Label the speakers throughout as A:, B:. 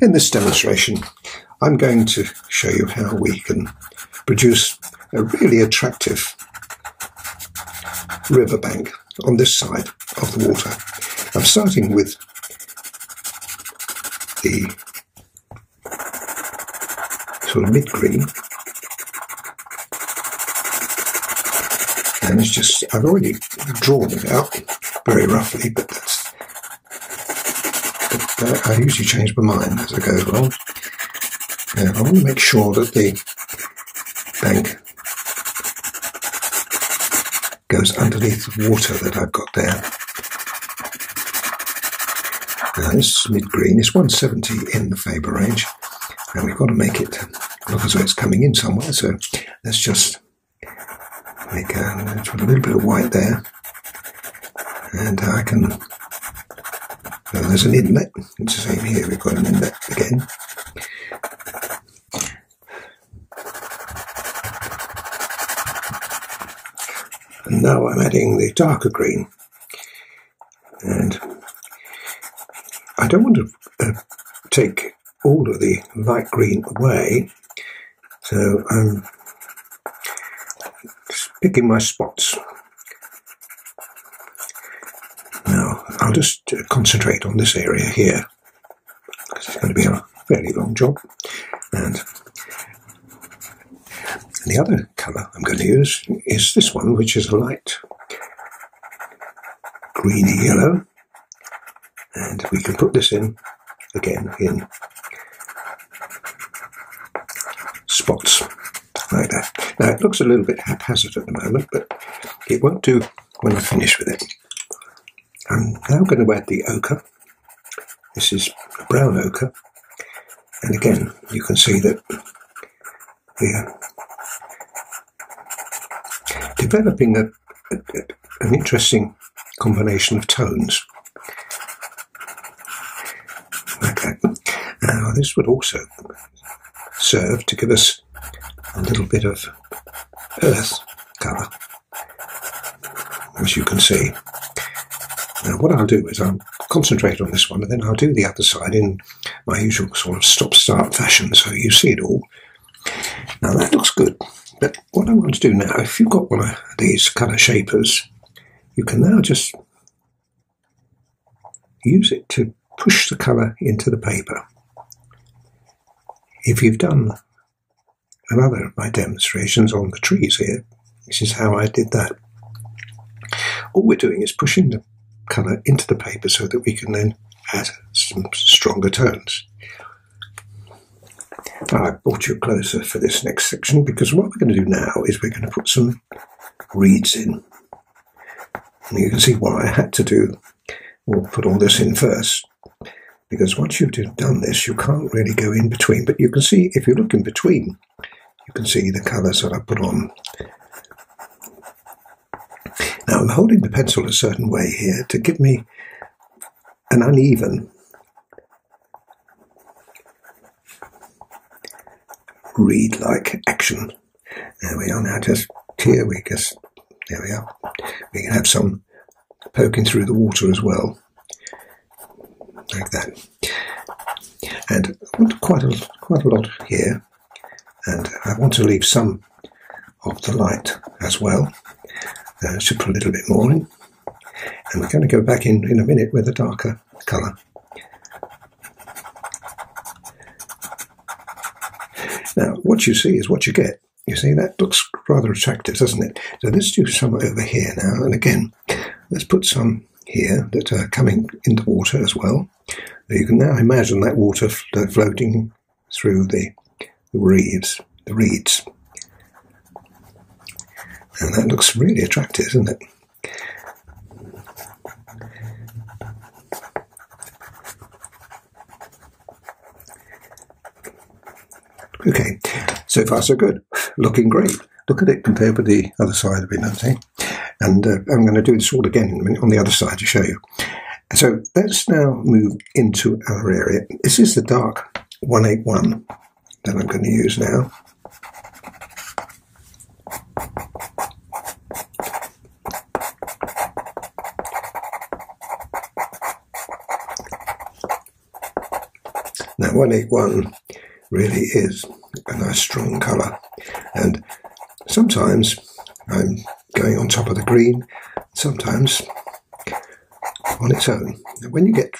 A: In this demonstration, I'm going to show you how we can produce a really attractive riverbank on this side of the water. I'm starting with the sort of mid-green, and it's just, I've already drawn it out very roughly, but I usually change my mind as I go along. I want to make sure that the bank goes underneath the water that I've got there. Now this mid-green is 170 in the Faber range, and we've got to make it look as though it's coming in somewhere, so let's just make let's put a little bit of white there, and I can, there's an inlet, it's the same here, we've got an inlet again. And now I'm adding the darker green, and I don't want to take all of the light green away, so I'm just picking my spots. Now I'll just concentrate on this area here, because it's going to be a fairly long job, and the other colour I'm going to use is this one, which is a light greeny yellow, and we can put this in again in spots like that. Now it looks a little bit haphazard at the moment, but it won't do when I finish with it. I'm now going to add the ochre. This is brown ochre, and again you can see that we're developing an interesting combination of tones like that. Now this would also serve to give us a little bit of earth colour, as you can see. Now what I'll do is I'll concentrate on this one, and then I'll do the other side in my usual sort of stop-start fashion, so you see it all. Now that looks good, but what I want to do now, if you've got one of these colour shapers, you can now just use it to push the colour into the paper. If you've done another of my demonstrations on the trees here, this is how I did that. All we're doing is pushing the colour into the paper so that we can then add some stronger tones. I brought you closer for this next section, because what we're going to do now is we're going to put some reeds in. And you can see why I had to do, or put all this in first, because once you've done this you can't really go in between, but you can see, if you look in between, you can see the colours that I put on. Now I'm holding the pencil a certain way here to give me an uneven reed-like action. There we are now, just here we just, there we are. We can have some poking through the water as well, like that. And I want quite a lot here, and I want to leave some of the light as well. Should put a little bit more in, and we're going to go back in a minute with a darker colour. Now what you see is what you get. You see, that looks rather attractive, doesn't it? So let's do some over here now, and again let's put some here that are coming in the water as well. You can now imagine that water floating through the reeds. And that looks really attractive, isn't it? Okay, so far so good. Looking great. Look at it compared with the other side of it, don't you? And I'm going to do this all again in a minute on the other side to show you. So let's now move into another area. This is the dark 181 that I'm going to use now. Now 181 really is a nice strong colour, and sometimes I'm going on top of the green, sometimes on its own. When you get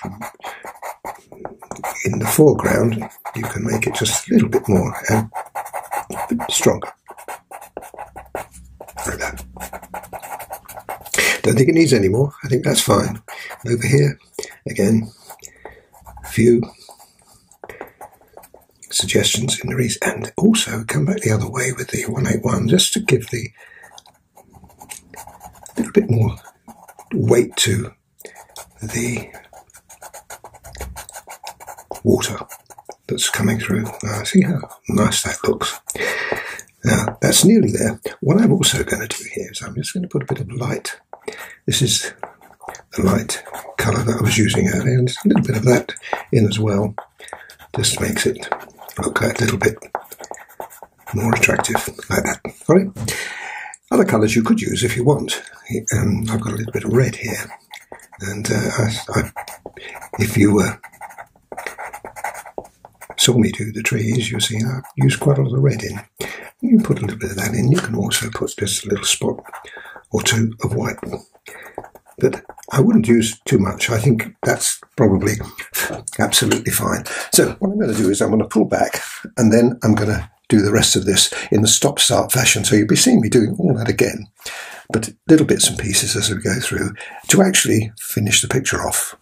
A: in the foreground, you can make it just a little bit more and a bit stronger, like that. Don't think it needs any more. I think that's fine. Over here, again, a few suggestions in the wreath, and also come back the other way with the 181 just to give the little bit more weight to the water that's coming through. See how nice that looks. Now that's nearly there. What I'm also going to do here is I'm just going to put a bit of light. This is the light colour that I was using earlier, and a little bit of that in as well. Just makes it look a little bit more attractive, like that. All right. Other colours you could use if you want. I've got a little bit of red here, and if you saw me do the trees, you'll see I use quite a lot of red in. You can put a little bit of that in. You can also put just a little spot or two of white, but I wouldn't use too much. I think that's probably absolutely fine. So what I'm going to do is I'm going to pull back, and then I'm going to do the rest of this in the stop-start fashion. So you'll be seeing me doing all that again, but little bits and pieces as we go through to actually finish the picture off.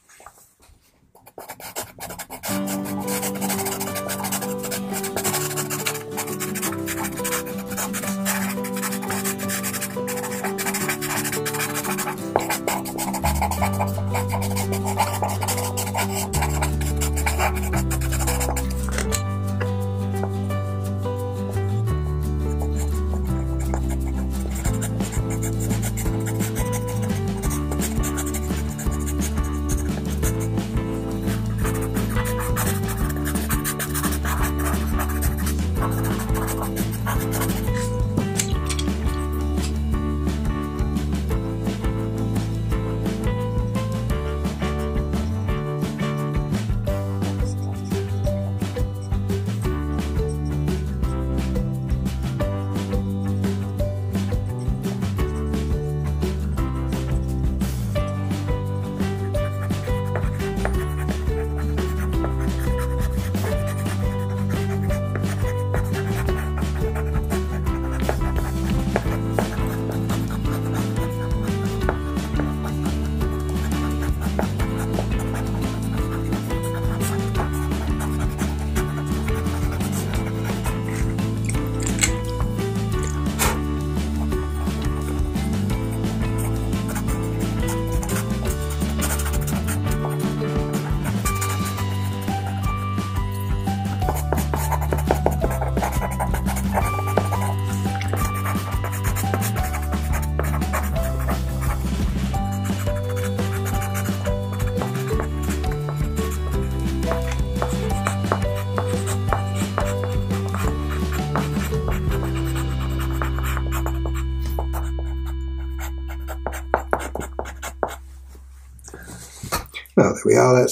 A: Well, there we are.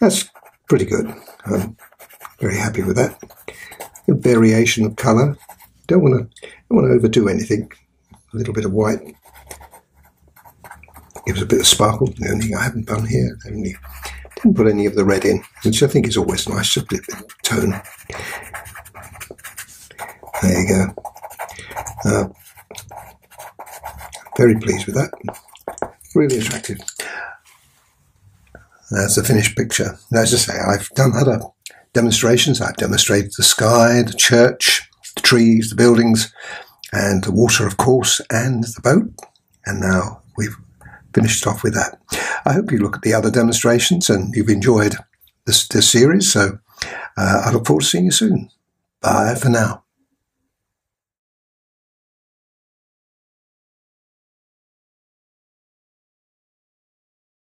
A: That's pretty good. I'm very happy with that. A variation of colour. Don't want to overdo anything. A little bit of white gives a bit of sparkle. The only thing I haven't done here, didn't put any of the red in, which I think is always nice. Just a bit of tone. There you go. Very pleased with that. Really attractive. That's the finished picture. As I say, I've done other demonstrations. I've demonstrated the sky, the church, the trees, the buildings, and the water, of course, and the boat. And now we've finished off with that. I hope you look at the other demonstrations and you've enjoyed this series. So I look forward to seeing you soon. Bye for now.